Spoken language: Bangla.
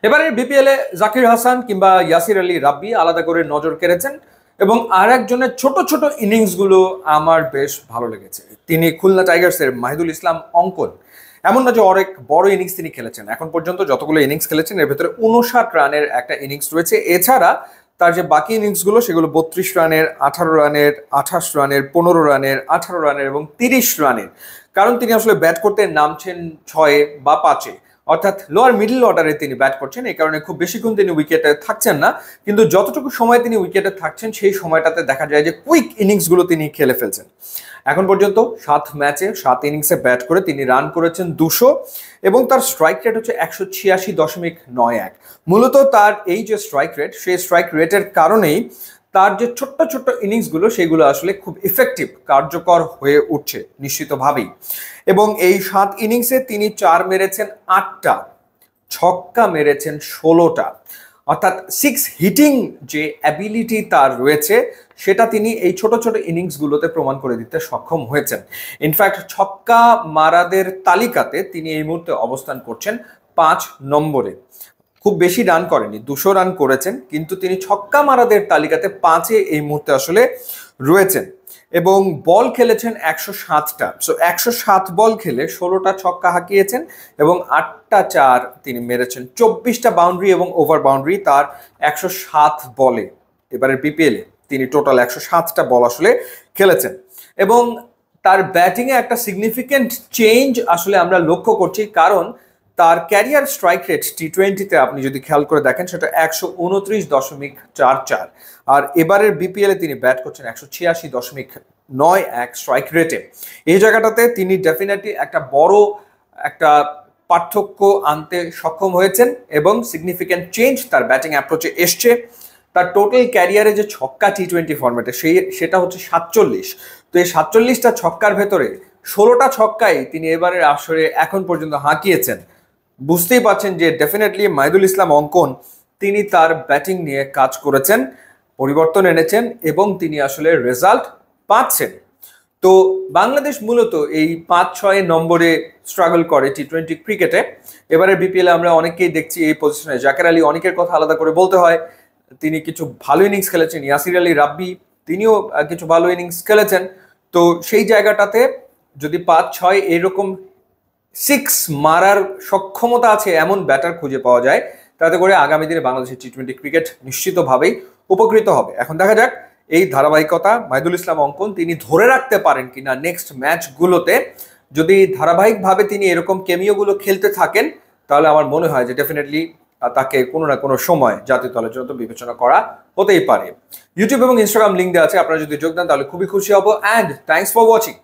এবারে বিপিএলে জাকির হাসান কিংবা ইয়াসির আলী রাব্বি আলাদা করে নজর কেড়েছেন এবং আর একজনের ছোট ছোট ইনিংসগুলো আমার বেশ ভালো লেগেছে। তিনি খুলনা টাইগার্সের মাহিদুল ইসলাম অঙ্কন। এমন না যে অনেক বড় ইনিংস তিনি খেলেছেন, এখন পর্যন্ত যতগুলো ইনিংস খেলেছেন এর ভেতরে 59 রানের একটা ইনিংস রয়েছে। এছাড়া তার যে বাকি ইনিংসগুলো সেগুলো 32 রানের, 18 রানের, 28 রানের, 15 রানের, 18 রানের এবং 30 রানের। কারণ তিনি আসলে ব্যাট করতে নামছেন 6 বা 5, অর্থাৎ লোয়ার মিডল অর্ডারে তিনি ব্যাট করছেন। এই কারণে খুব বেশিক্ষণ তিনি উইকেটে থাকছেন না, কিন্তু যতটুকু সময় তিনি উইকেটে থাকছেন সেই সময়টাতে দেখা যায় যে কুইক ইনিংসগুলো তিনি খেলে ফেলছেন। এখন পর্যন্ত 7 ম্যাচে 7 ইনিংসে ব্যাট করে তিনি রান করেছেন 200 এবং তার স্ট্রাইক রেট হচ্ছে 186.91। মূলত তার এই যে স্ট্রাইক রেট, সেই স্ট্রাইক রেটের কারণেই তার যে ছোট্ট ছোট্ট ইনিংসগুলো সেগুলো আসলে খুব ইফেক্টিভ, কার্যকর হয়ে উঠছে নিশ্চিতভাবেই। এবং এই 7 ইনিংসে তিনি 4 মেরেছেন 8টা, ছক্কা মেরেছেন 16টা, অর্থাৎ 6 হিটিং যে অ্যাবিলিটি তার রয়েছে সেটা তিনি এই ছোট ছোট ইনিংসগুলোতে প্রমাণ করে দিতে সক্ষম হয়েছেন। ইনফ্যাক্ট ছক্কা মারাদের তালিকাতে তিনি এই মুহূর্তে অবস্থান করছেন 5 নম্বরে। খুব বেশি রান করেনি, 200 রান করেছেন, কিন্তু তিনি ছক্কা মারাদের তালিকাতে 5-এ এই মুহূর্তে আসলে রয়েছেন। এবং বল খেলেছেন 107টা। সো 107 বল খেলে 16টা ছক্কা হাঁকিয়েছেন এবং 8টা 4 তিনি মেরেছেন। 24টা বাউন্ডারি এবং ওভার বাউন্ডারি তার 107 বলে। এবারে বিপিএলে তিনি টোটাল 107টা বল আসলে খেলেছেন। এবং তার ব্যাটিংয়ে একটা সিগনিফিক্যান্ট চেঞ্জ আসলে আমরা লক্ষ্য করছি, কারণ তার ক্যারিয়ার স্ট্রাইক রেট টি20তে আপনি যদি খেয়াল করে দেখেন সেটা 129.44, আর এবারের বিপিএলে তিনি ব্যাট করছেন 186.91 স্ট্রাইক রেটে। এই জায়গাটাতে তিনি ডেফিনেটলি একটা বড় একটা পার্থক্য আনতে সক্ষম হয়েছেন এবং সিগনিফিক্যান্ট চেঞ্জ তার ব্যাটিং অ্যাপ্রোচে এসছে। তার টোটাল ক্যারিয়ারে যে ছক্কা টি20 ফরম্যাটে সেটা হচ্ছে 47। তো এই 47টা ছক্কার ভেতরে 16টা ছক্কাই তিনি এবারের আসরে এখন পর্যন্ত হাঁকিয়েছেন। বুঝতেই পারছেন যে ডেফিনেটলি মাহিদুল ইসলাম অঙ্কন তিনি তার ব্যাটিং নিয়ে কাজ করেছেন, পরিবর্তন এনেছেন এবং তিনি আসলে রেজাল্ট পাচ্ছেন। তো বাংলাদেশ মূলত এই 5-6 নম্বরে স্ট্রাগল করে টি20 ক্রিকেটে। এবারে বিপিএলে আমরা অনেককেই দেখছি এই পজিশনে। জাকের আলী অনেকের কথা আলাদা করে বলতে হয়, তিনি কিছু ভালো ইনিংস খেলেছেন। ইয়াসির আলী রাব্বি তিনিও কিছু ভালো ইনিংস খেলেছেন। তো সেই জায়গাটাতে যদি 5-6 এরকম 6 মারার সক্ষমতা আছে এমন ব্যাটার খুঁজে পাওয়া যায়, তাতে করে আগামী দিনে বাংলাদেশের টি20 ক্রিকেট নিশ্চিতভাবেই উপকৃত হবে। এখন দেখা যাক এই ধারাবাহিকতা মাহিদুল ইসলাম অঙ্কন তিনি ধরে রাখতে পারেন কিনা নেক্সট ম্যাচগুলোতে। যদি ধারাবাহিকভাবে তিনি এরকম কেমিওগুলো খেলতে থাকেন তাহলে আমার মনে হয় যে ডেফিনেটলি তাকে কোনো না কোনো সময় জাতীয় দলের জন্য বিবেচনা করা হতেই পারে। ইউটিউব এবং ইনস্টাগ্রাম লিঙ্ক দেওয়া আছে, আপনারা যদি যোগ দেন তাহলে খুবই খুশি হব। And thanks for watching.